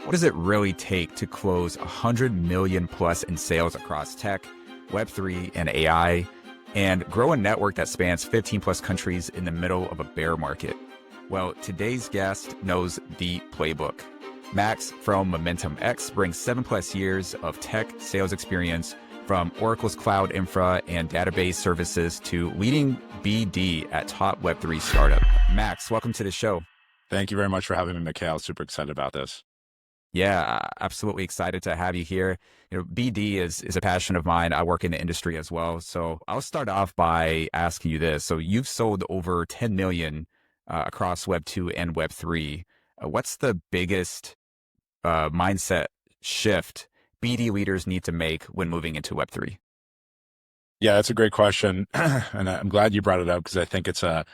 What does it really take to close 100 million plus in sales across tech, Web3, and AI, and grow a network that spans 15 plus countries in the middle of a bear market? Well, today's guest knows the playbook. Max from Momentum X brings 7+ years of tech sales experience from Oracle's cloud infra and database services to leading BD at top Web3 startup. Max, welcome to the show. Thank you very much for having me, Mikhail. Super excited about this. Yeah, absolutely excited to have you here. BD is a passion of mine. I work in the industry as well. So I'll start off by asking you this. So you've sold over 10 million across Web 2 and Web 3. What's the biggest mindset shift BD leaders need to make when moving into Web 3? Yeah, that's a great question. And I'm glad you brought it up because I think it's kind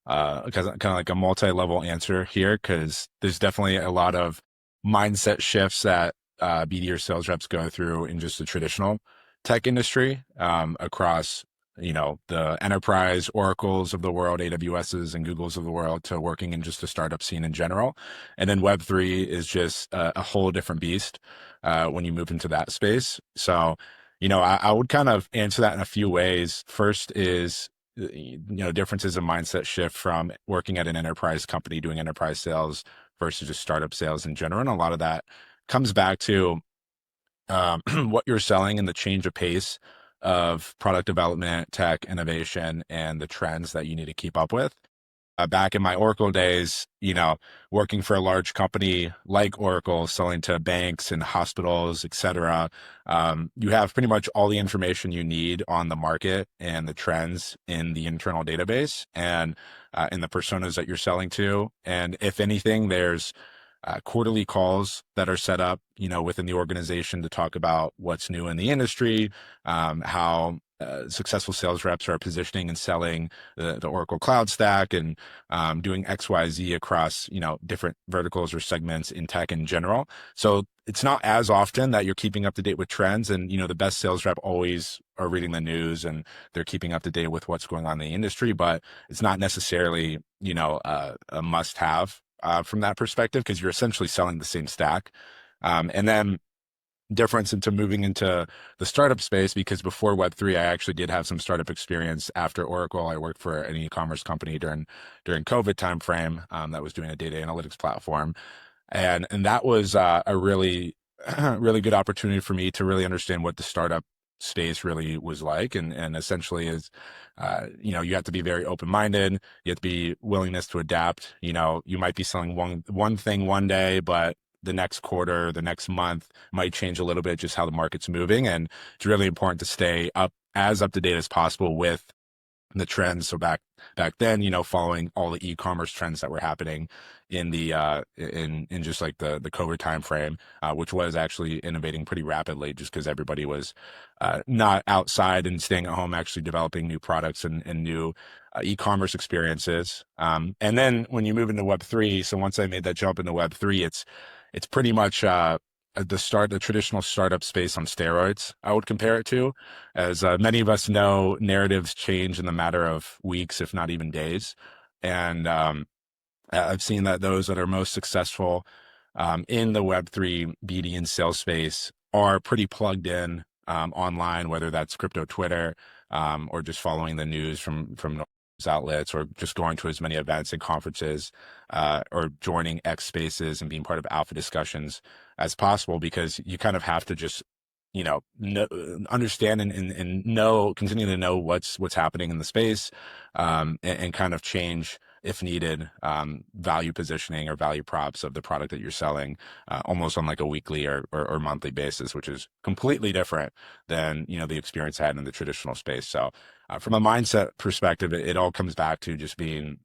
of like a multi-level answer here, because there's definitely a lot of mindset shifts that BD or sales reps go through in just the traditional tech industry across, the enterprise Oracles of the world, AWSs and Googles of the world, to working in just the startup scene in general. And then Web3 is just a whole different beast when you move into that space. So, I would kind of answer that in a few ways. First is, differences in mindset shift from working at an enterprise company doing enterprise sales versus just startup sales in general. And a lot of that comes back to what you're selling and the change of pace of product development, tech innovation, and the trends that you need to keep up with. Back in my Oracle days, working for a large company like Oracle, selling to banks and hospitals, et cetera, you have pretty much all the information you need on the market and the trends in the internal database and in the personas that you're selling to. And if anything, there's quarterly calls that are set up, within the organization to talk about what's new in the industry, how successful sales reps are positioning and selling the Oracle Cloud Stack, and doing XYZ across, different verticals or segments in tech in general. So it's not as often that you're keeping up to date with trends, and, the best sales rep always are reading the news and they're keeping up to date with what's going on in the industry, but it's not necessarily, a must have from that perspective, because you're essentially selling the same stack. And then difference into moving into the startup space, because before Web3, I actually did have some startup experience. After Oracle, I worked for an e-commerce company during COVID timeframe that was doing a data analytics platform. And that was a really, really good opportunity for me to really understand what the startup space really was like. And essentially is, you have to be very open-minded. You have to be willingness to adapt. You might be selling one thing one day, but the next quarter, the next month might change a little bit, just how the market's moving. And it's really important to stay up to date as possible with the trends. So back then, following all the e-commerce trends that were happening in the in just like the COVID timeframe, which was actually innovating pretty rapidly, just because everybody was not outside and staying at home, actually developing new products and new e-commerce experiences. And then when you move into Web3, so once I made that jump into Web3, it's pretty much the traditional startup space on steroids, I would compare it to. As many of us know, narratives change in the matter of weeks, if not even days. And I've seen that those that are most successful in the Web3 BD and sales space are pretty plugged in online, whether that's crypto Twitter or just following the news from outlets, or just going to as many events and conferences or joining X spaces and being part of alpha discussions as possible, because you kind of have to just understand and know, continue to know what's happening in the space, and kind of change, if needed, value positioning or value props of the product that you're selling, almost on like a weekly or monthly basis, which is completely different than, the experience I had in the traditional space. So from a mindset perspective, it all comes back to just being,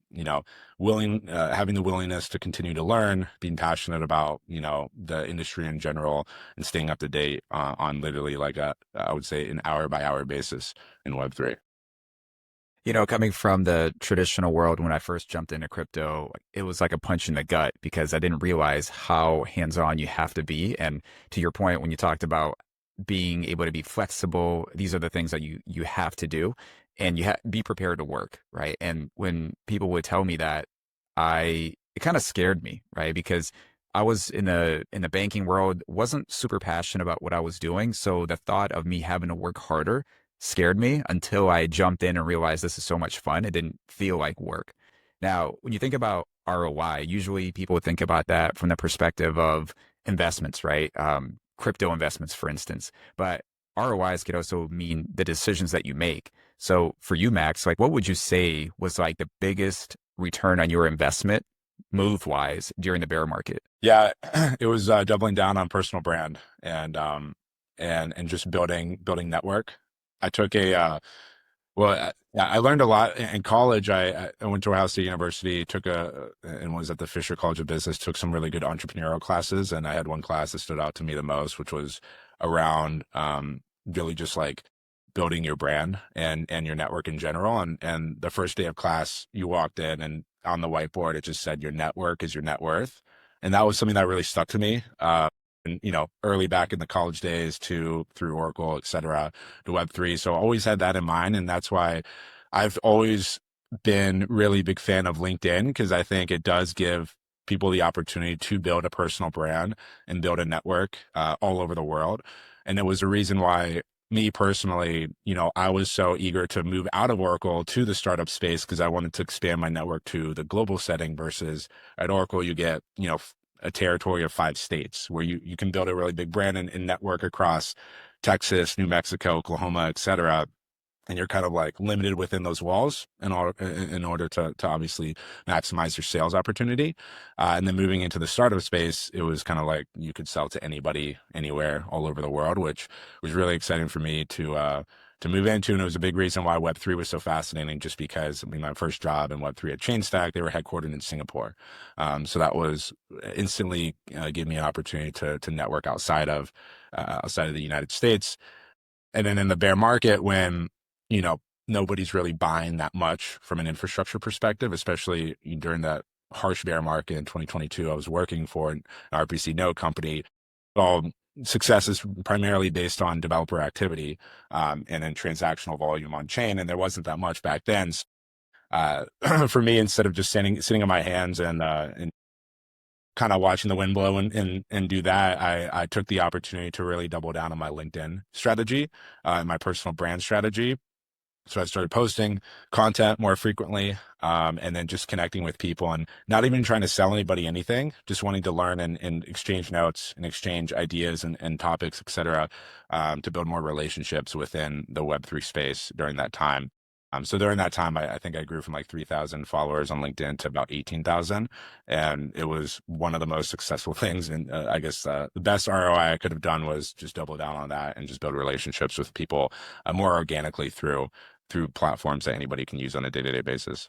willing, having the willingness to continue to learn, being passionate about, the industry in general, and staying up to date on literally like I would say an hour by hour basis in Web3. Coming from the traditional world, when I first jumped into crypto, it was like a punch in the gut because I didn't realize how hands-on you have to be. And to your point, when you talked about being able to be flexible, these are the things that you have to do, and you be prepared to work, right? And when people would tell me that, it kind of scared me, right? Because I was in the banking world, wasn't super passionate about what I was doing. So the thought of me having to work harder scared me until I jumped in and realized this is so much fun. It didn't feel like work. Now, when you think about ROI, usually people think about that from the perspective of investments, right? Crypto investments, for instance. But ROIs could also mean the decisions that you make. So for you, Max, like what would you say was like the biggest return on your investment move wise during the bear market? Yeah, it was doubling down on personal brand and just building network. I took a yeah, I learned a lot in college. I went to Ohio State University, took a and was at the Fisher College of Business. Took some really good entrepreneurial classes, and I had one class that stood out to me the most, which was around really just like building your brand and your network in general. And the first day of class, you walked in, and on the whiteboard it just said, "Your network is your net worth," and that was something that really stuck to me. And early back in the college days to through Oracle, et cetera, to Web3. So I always had that in mind. And that's why I've always been really big fan of LinkedIn, because I think it does give people the opportunity to build a personal brand and build a network all over the world. And it was a reason why me personally, I was so eager to move out of Oracle to the startup space, because I wanted to expand my network to the global setting versus at Oracle, you get, a territory of 5 states where you can build a really big brand and network across Texas, New Mexico, Oklahoma, et cetera. And you're kind of like limited within those walls in order to obviously maximize your sales opportunity. And then moving into the startup space, it was kind of like you could sell to anybody, anywhere, all over the world, which was really exciting for me to move into. And it was a big reason why Web3 was so fascinating, just because I mean, my first job in Web3 at ChainStack, they were headquartered in Singapore. So that was instantly gave me an opportunity to network outside of the United States. And then in the bear market, when, you know, nobody's really buying that much from an infrastructure perspective, especially during that harsh bear market in 2022, I was working for an RPC node company. Well, success is primarily based on developer activity, and then transactional volume on chain. And there wasn't that much back then. So, for me, instead of just sitting on my hands and kind of watching the wind blow and do that, I took the opportunity to really double down on my LinkedIn strategy, my personal brand strategy. So I started posting content more frequently, and then just connecting with people and not even trying to sell anybody anything, just wanting to learn and exchange notes and exchange ideas and topics, et cetera, to build more relationships within the Web3 space during that time. So during that time, I think I grew from like 3,000 followers on LinkedIn to about 18,000. And it was one of the most successful things. And I guess the best ROI I could have done was just double down on that and just build relationships with people more organically through platforms that anybody can use on a day-to-day basis.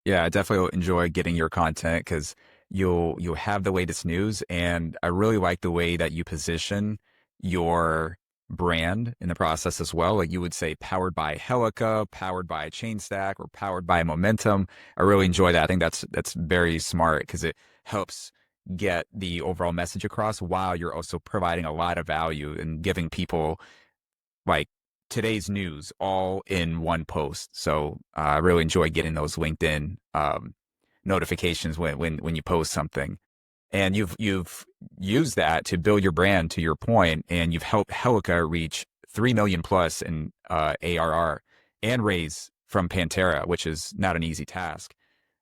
Yeah, I definitely enjoy getting your content because you'll have the latest news, and I really like the way that you position your brand in the process as well. Like you would say, powered by Helica, powered by Chainstack, or powered by Momentum. I really enjoy that. I think that's very smart because it helps get the overall message across while you're also providing a lot of value and giving people like today's news all in one post. So I really enjoy getting those LinkedIn notifications when you post something. And you've used that to build your brand to your point, and you've helped Helica reach 3 million plus in ARR and raise from Pantera, which is not an easy task.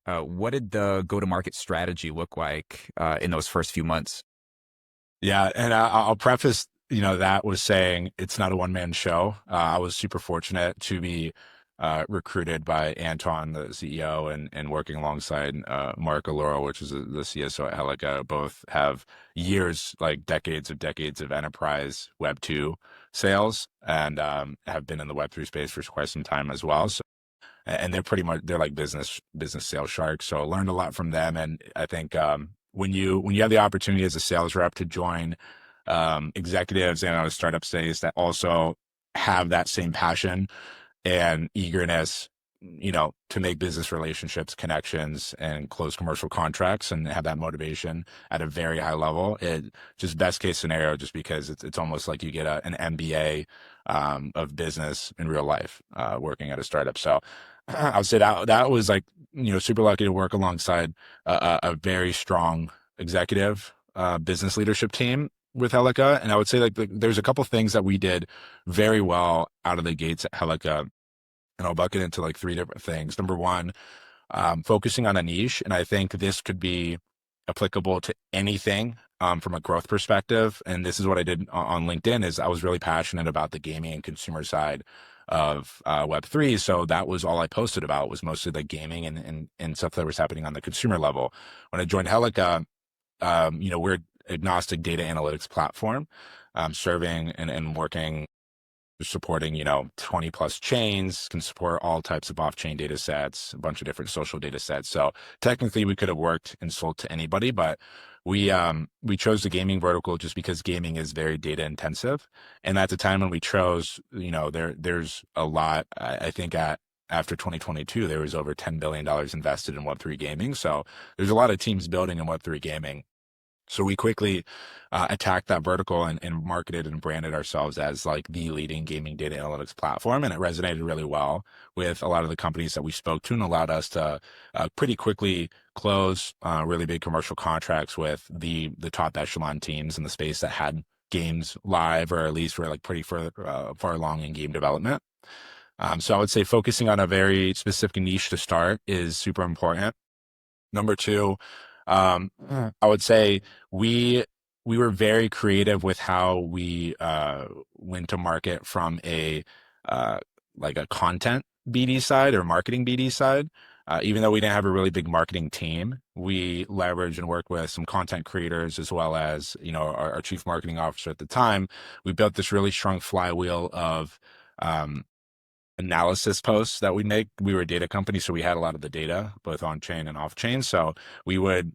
What did the go-to-market strategy look like in those first few months? Yeah, and I'll preface, that was saying it's not a one-man show. I was super fortunate to be recruited by Anton, the CEO, and working alongside Mark Alloro, which is the CSO at Helica. Both have years, like decades of enterprise Web2 sales, and have been in the Web3 space for quite some time as well. So, and they're like business sales sharks. So I learned a lot from them. And I think when you have the opportunity as a sales rep to join executives and on a startup stage that also have that same passion and eagerness, to make business relationships, connections, and close commercial contracts, and have that motivation at a very high level. It just best case scenario, just because it's almost like you get an MBA of business in real life, working at a startup. So I would say that was like, super lucky to work alongside a very strong executive business leadership team with Helica. And I would say like there's a couple things that we did very well out of the gates at Helica. And I'll bucket into like three different things. Number one, focusing on a niche. And I think this could be applicable to anything from a growth perspective. And this is what I did on LinkedIn is I was really passionate about the gaming and consumer side of Web3. So that was all I posted about was mostly the gaming and stuff that was happening on the consumer level. When I joined Helica, we're agnostic data analytics platform, serving and working supporting, 20 plus chains, can support all types of off-chain data sets, a bunch of different social data sets. So technically we could have worked and sold to anybody, but we chose the gaming vertical just because gaming is very data intensive. And at the time when we chose, there's a lot, I think after 2022, there was over $10 billion invested in Web3 gaming. So there's a lot of teams building in Web3 gaming. So we quickly attacked that vertical and marketed and branded ourselves as like the leading gaming data analytics platform. And it resonated really well with a lot of the companies that we spoke to and allowed us to pretty quickly close really big commercial contracts with the top echelon teams in the space that had games live, or at least were like pretty far along in game development. So I would say focusing on a very specific niche to start is super important. Number two, I would say we were very creative with how we went to market from like a content BD side or marketing BD side. Even though we didn't have a really big marketing team, we leveraged and worked with some content creators as well as our chief marketing officer at the time. We built this really strong flywheel of analysis posts that we make. We were a data company, so we had a lot of the data both on chain and off chain. So we would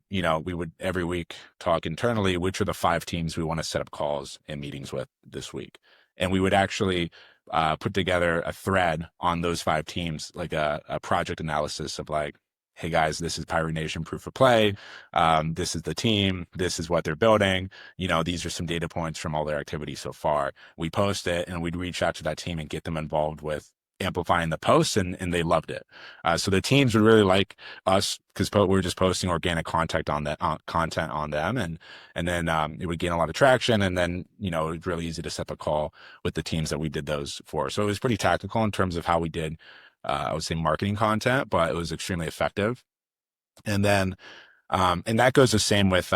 every week talk internally, which are the 5 teams we want to set up calls and meetings with this week. And we would actually put together a thread on those 5 teams, like a project analysis of like, hey guys, this is Pirate Nation proof of play. This is the team. This is what they're building. These are some data points from all their activity so far. We post it and we'd reach out to that team and get them involved with amplifying the posts, and they loved it. So the teams would really like us because we were just posting organic content on them, and then it would gain a lot of traction, and then it was really easy to set up a call with the teams that we did those for. So it was pretty tactical in terms of how we did, I would say, marketing content, but it was extremely effective. And then and that goes the same with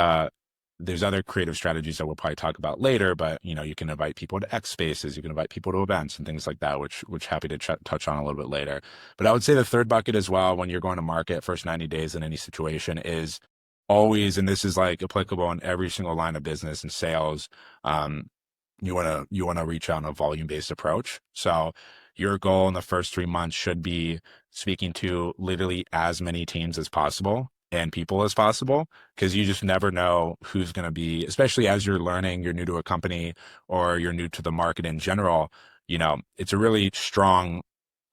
there's other creative strategies that we'll probably talk about later, but you can invite people to X spaces, you can invite people to events and things like that, which happy to touch on a little bit later. But I would say the third bucket as well, when you're going to market first 90 days in any situation, is always, and this is like applicable in every single line of business and sales, you want to reach out on a volume-based approach. So your goal in the first 3 months should be speaking to literally as many teams as possible and people as possible, because you just never know who's going to be, especially as you're learning, you're new to a company or you're new to the market in general. It's a really strong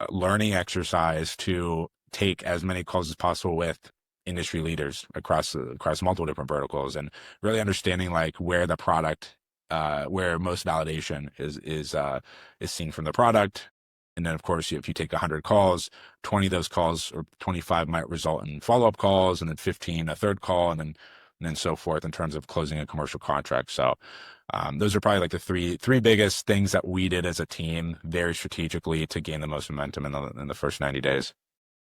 learning exercise to take as many calls as possible with industry leaders across multiple different verticals, and really understanding like where the product, where most validation is seen from the product. And then, of course, if you take 100 calls, 20 of those calls or 25 might result in follow-up calls, and then 15 a third call, and then so forth in terms of closing a commercial contract. So those are probably like the three biggest things that we did as a team, very strategically, to gain the most momentum in the first 90 days.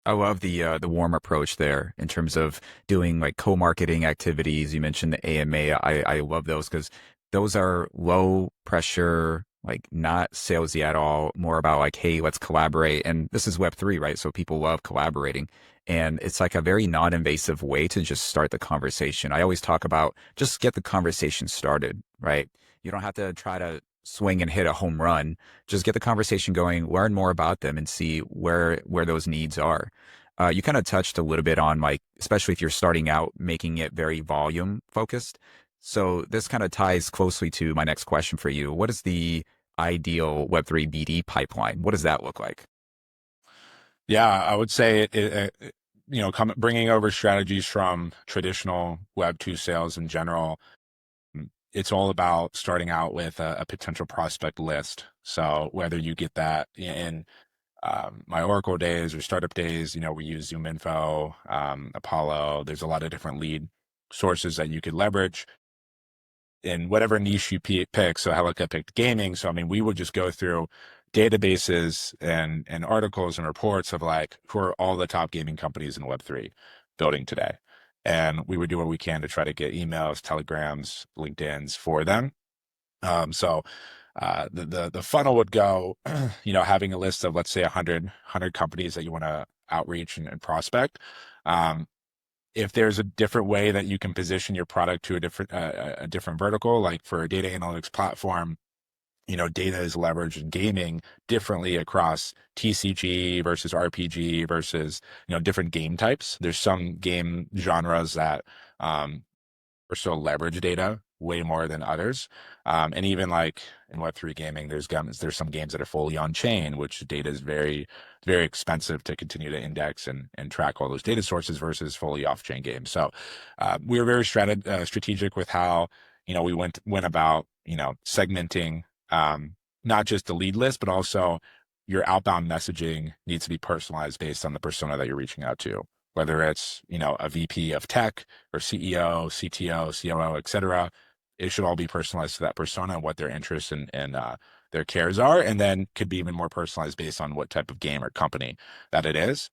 I love the warm approach there in terms of doing like co-marketing activities. You mentioned the AMA. I love those because those are low pressure, like not salesy at all, more about like, hey, let's collaborate. And this is Web3, right? So people love collaborating. And it's like a very non-invasive way to just start the conversation. I always talk about just get the conversation started, right? You don't have to try to swing and hit a home run. Just get the conversation going, learn more about them, and see where those needs are. You kind of touched a little bit on like, especially if you're starting out, making it very volume focused. So this kind of ties closely to my next question for you. What is the ideal Web3 BD pipeline? What does that look like? Yeah, I would say bringing over strategies from traditional Web2 sales in general. It's all about starting out with a potential prospect list. So whether you get that in my Oracle days or startup days, we use ZoomInfo, Apollo. There's a lot of different lead sources that you could leverage. in whatever niche you pick. So Helica picked gaming. So, I mean, we would just go through databases and articles and reports of like, who are all the top gaming companies in Web3 building today. And we would do what we can to try to get emails, telegrams, LinkedIn's for them. So the funnel would go, having a list of, let's say, 100 companies that you want to outreach and prospect. If there's a different way that you can position your product to a different vertical, like for a data analytics platform, data is leveraged in gaming differently across TCG versus RPG versus, different game types. There's some game genres that or still leverage data way more than others. And even like in Web3 gaming, there's some games that are fully on chain, which data is very, very expensive to continue to index and track all those data sources versus fully off chain games. So we were very strategic with how, we went about, segmenting not just the lead list, but also your outbound messaging needs to be personalized based on the persona that you're reaching out to, whether it's, a VP of tech or CEO, CTO, COO, et cetera. It should all be personalized to that persona and what their interests and their cares are, and then could be even more personalized based on what type of game or company that it is.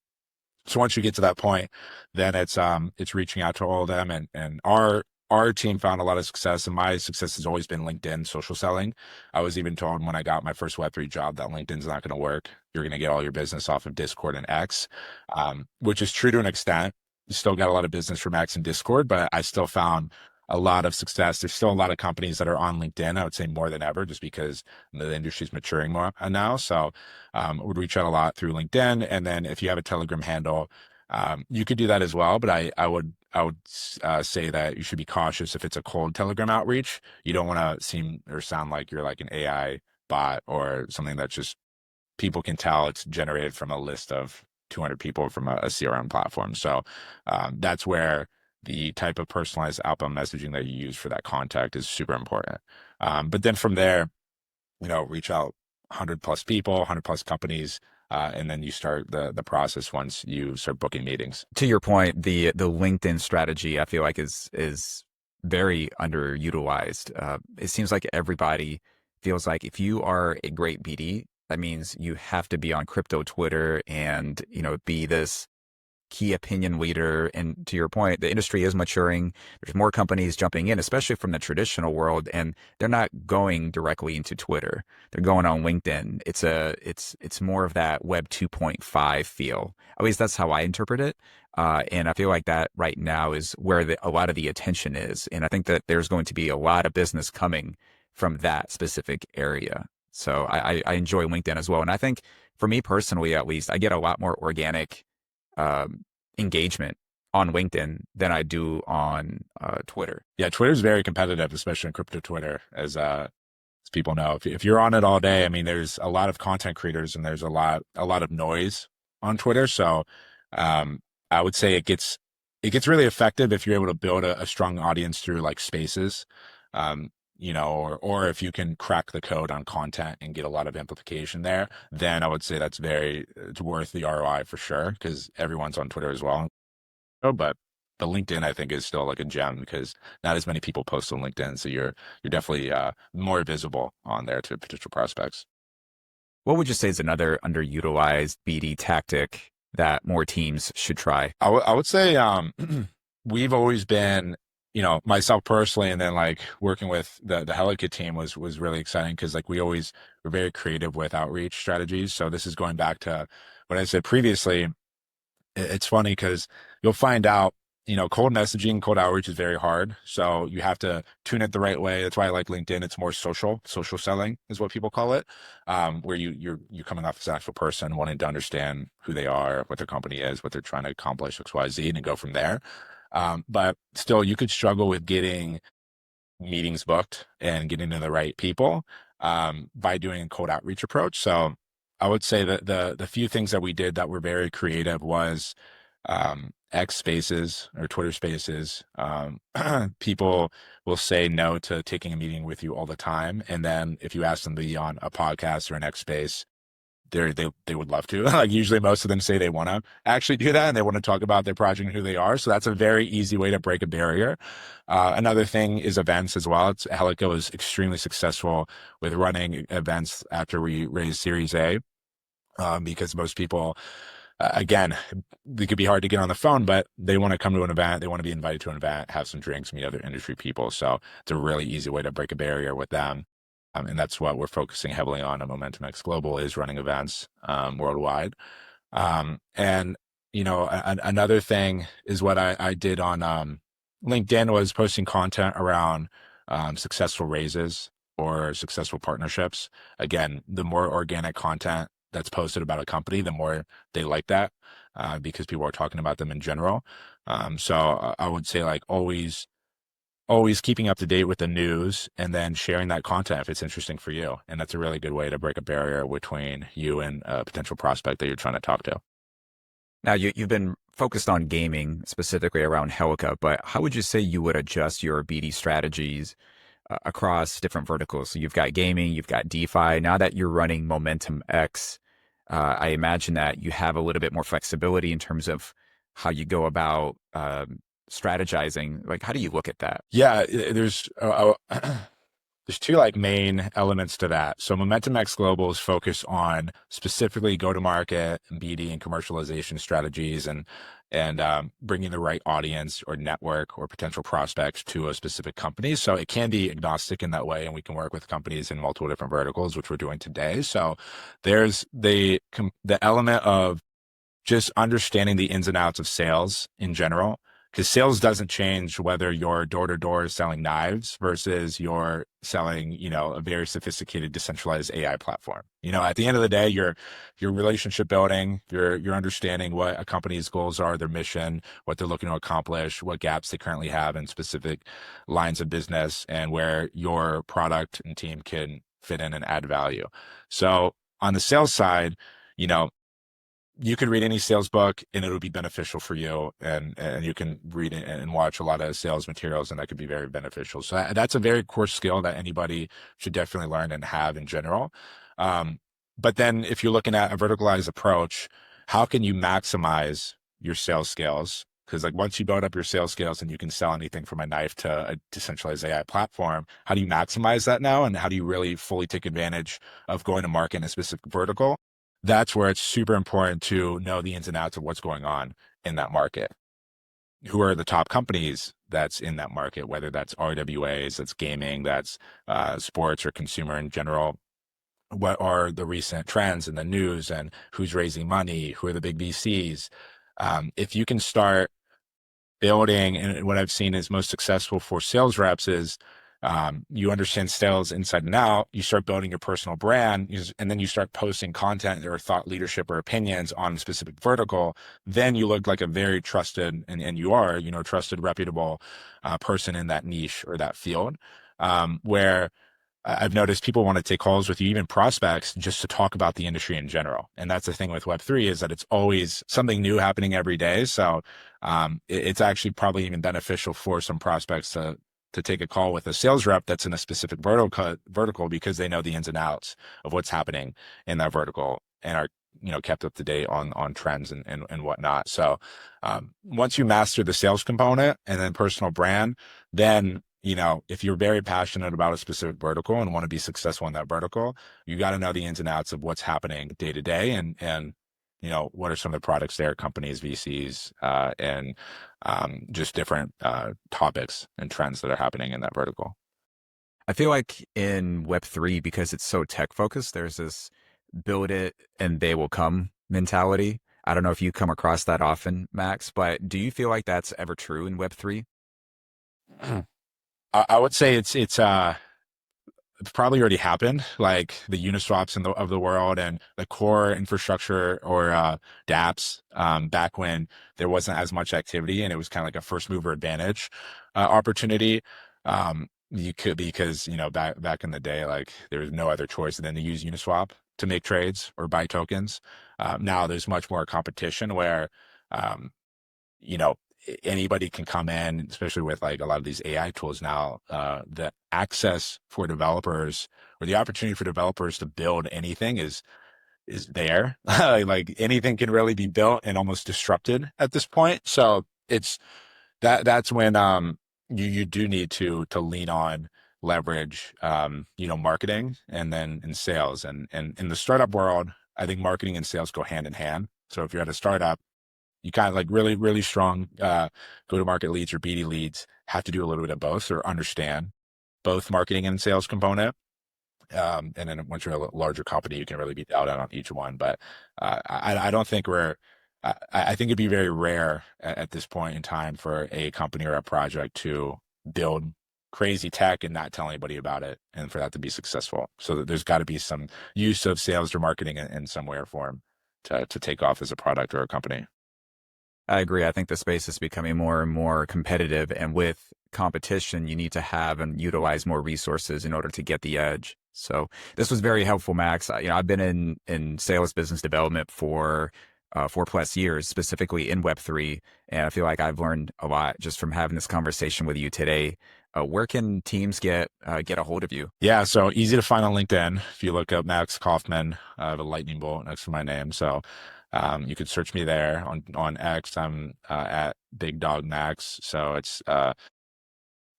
So once you get to that point, then it's reaching out to all of them, and our team found a lot of success, and my success has always been LinkedIn social selling. I was even told when I got my first Web3 job that LinkedIn's not going to work. You're going to get all your business off of Discord and X, which is true to an extent. You still got a lot of business from X and Discord, but I still found a lot of success. There's still a lot of companies that are on LinkedIn, I would say more than ever, just because the industry is maturing more now. So I would reach out a lot through LinkedIn. And then if you have a Telegram handle, you could do that as well. But I would say that you should be cautious if it's a cold Telegram outreach. You don't want to seem or sound like you're like an AI bot or something that just people can tell it's generated from a list of 200 people from a CRM platform. So that's where the type of personalized outbound messaging that you use for that contact is super important. But then from there, reach out 100 plus people, 100 plus companies, and then you start the process once you start booking meetings. To your point, the LinkedIn strategy, I feel like is very underutilized. It seems like everybody feels like if you are a great BD, that means you have to be on crypto Twitter and, be this key opinion leader. And to your point, the industry is maturing. There's more companies jumping in, especially from the traditional world, and they're not going directly into Twitter. They're going on LinkedIn. It's more of that Web 2.5 feel. At least that's how I interpret it. And I feel like that right now is where a lot of the attention is. And I think that there's going to be a lot of business coming from that specific area. So I enjoy LinkedIn as well. And I think for me personally, at least, I get a lot more organic engagement on LinkedIn than I do on Twitter. Yeah, Twitter's very competitive, especially in crypto Twitter, as people know. If you're on it all day, I mean, there's a lot of content creators and there's a lot of noise on Twitter. So I would say it gets really effective if you're able to build a strong audience through like spaces. Or if you can crack the code on content and get a lot of amplification there, then I would say it's worth the ROI for sure, because everyone's on Twitter as well. Oh, but the LinkedIn, I think, is still like a gem because not as many people post on LinkedIn. So you're definitely more visible on there to potential prospects. What would you say is another underutilized BD tactic that more teams should try? I would say we've always been, myself personally, and then like working with the Helica team was really exciting because like we always were very creative with outreach strategies. So this is going back to what I said previously. It's funny because you'll find out, cold messaging, cold outreach is very hard. So you have to tune it the right way. That's why I like LinkedIn. It's more social selling is what people call it, where you're coming off as an actual person wanting to understand who they are, what their company is, what they're trying to accomplish, X, Y, Z, and go from there. But still, you could struggle with getting meetings booked and getting to the right people by doing a cold outreach approach. So I would say that the few things that we did that were very creative was X Spaces or Twitter Spaces. People will say no to taking a meeting with you all the time, and then if you ask them to be on a podcast or an X Space, they would love to. Like usually most of them say they want to actually do that and they want to talk about their project and who they are. So that's a very easy way to break a barrier. Another thing is events as well. Helica was extremely successful with running events after we raised Series A. Because most people, again, it could be hard to get on the phone, but they want to come to an event. They want to be invited to an event, have some drinks, meet other industry people. So it's a really easy way to break a barrier with them. And that's what we're focusing heavily on at Momentum X Global is running events worldwide. And, another thing is what I did on LinkedIn was posting content around successful raises or successful partnerships. Again, the more organic content that's posted about a company, the more they like that because people are talking about them in general. So I would say like always keeping up to date with the news and then sharing that content if it's interesting for you. And that's a really good way to break a barrier between you and a potential prospect that you're trying to talk to. Now, you've been focused on gaming specifically around Helica, but how would you say you would adjust your BD strategies across different verticals? So you've got gaming, you've got DeFi. Now that you're running Momentum X, I imagine that you have a little bit more flexibility in terms of how you go about strategizing. Like, how do you look at that? Yeah, there's two like main elements to that. So Momentum X Global is focused on specifically go-to-market, BD, and commercialization strategies, and bringing the right audience or network or potential prospects to a specific company. So it can be agnostic in that way, and we can work with companies in multiple different verticals, which we're doing today. So there's the element of just understanding the ins and outs of sales in general, because sales doesn't change whether you're door to door selling knives versus you're selling, a very sophisticated decentralized AI platform. At the end of the day, you're relationship building, you're understanding what a company's goals are, their mission, what they're looking to accomplish, what gaps they currently have in specific lines of business, and where your product and team can fit in and add value. So on the sales side, you can read any sales book and it'll be beneficial for you. And you can read and watch a lot of sales materials and that could be very beneficial. So that's a very core skill that anybody should definitely learn and have in general. But then if you're looking at a verticalized approach, how can you maximize your sales skills? Because like once you build up your sales skills and you can sell anything from a knife to a decentralized AI platform, how do you maximize that now? And how do you really fully take advantage of going to market in a specific vertical? That's where it's super important to know the ins and outs of what's going on in that market. Who are the top companies that's in that market, whether that's RWAs, that's gaming, that's sports or consumer in general. What are the recent trends in the news and who's raising money? Who are the big VCs? If you can start building, and what I've seen is most successful for sales reps is you understand sales inside and out, you start building your personal brand, and then you start posting content or thought leadership or opinions on a specific vertical. Then you look like a very trusted, and you are, trusted, reputable person in that niche or that field, where I've noticed people want to take calls with you, even prospects, just to talk about the industry in general. And that's the thing with Web3 is that it's always something new happening every day. So it's actually probably even beneficial for some prospects to take a call with a sales rep that's in a specific vertical because they know the ins and outs of what's happening in that vertical and are kept up to date on trends and whatnot. So once you master the sales component and then personal brand, then if you're very passionate about a specific vertical and want to be successful in that vertical, you got to know the ins and outs of what's happening day to day and what are some of the products there, companies, VCs, and just different topics and trends that are happening in that vertical. I feel like in Web3, because it's so tech focused, there's this build it and they will come mentality. I don't know if you come across that often, Max, but do you feel like that's ever true in Web3? I would say it's probably already happened, like the Uniswaps of the world and the core infrastructure or dApps back when there wasn't as much activity and it was kind of like a first mover advantage opportunity. You could, because back in the day, like there was no other choice than to use Uniswap to make trades or buy tokens. Now there's much more competition where um, you know, anybody can come in, especially with like a lot of these AI tools now, the access for developers or the opportunity for developers to build anything is is there. Like anything can really be built and almost disrupted at this point. So it's that's when you do need to lean on leverage marketing and then in sales. And in the startup world, I think marketing and sales go hand in hand. So if you're at a startup, you kind of like really, really strong go-to-market leads or BD leads have to do a little bit of both or understand both marketing and sales component. And then once you're a larger company, you can really be dialed out on each one. But I don't think I think it'd be very rare at this point in time for a company or a project to build crazy tech and not tell anybody about it and for that to be successful. So there's got to be some use of sales or marketing in some way or form to take off as a product or a company. I agree. I think the space is becoming more and more competitive, and with competition, you need to have and utilize more resources in order to get the edge. So this was very helpful, Max. I've been in sales business development for 4+ years, specifically in Web3, and I feel like I've learned a lot just from having this conversation with you today. Where can teams get a hold of you? Yeah, so easy to find on LinkedIn. If you look up Max Kaufman, I have a lightning bolt next to my name. So you could search me there on X. I'm at Big Dog Max. So it's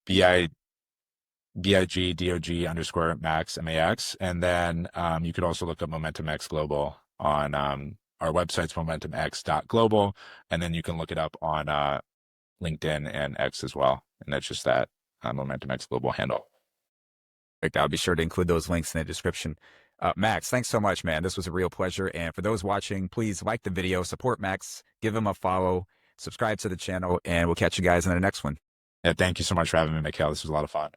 BIGDOG_Max MAX. And then you could also look up Momentum X Global on our website's momentumx.global. And then you can look it up on LinkedIn and X as well. And that's just that Momentum X Global handle. I'll be sure to include those links in the description. Max, thanks so much, man. This was a real pleasure. And for those watching, please like the video, support Max, give him a follow, subscribe to the channel, and we'll catch you guys in the next one. Yeah, thank you so much for having me, Mikhail. This was a lot of fun.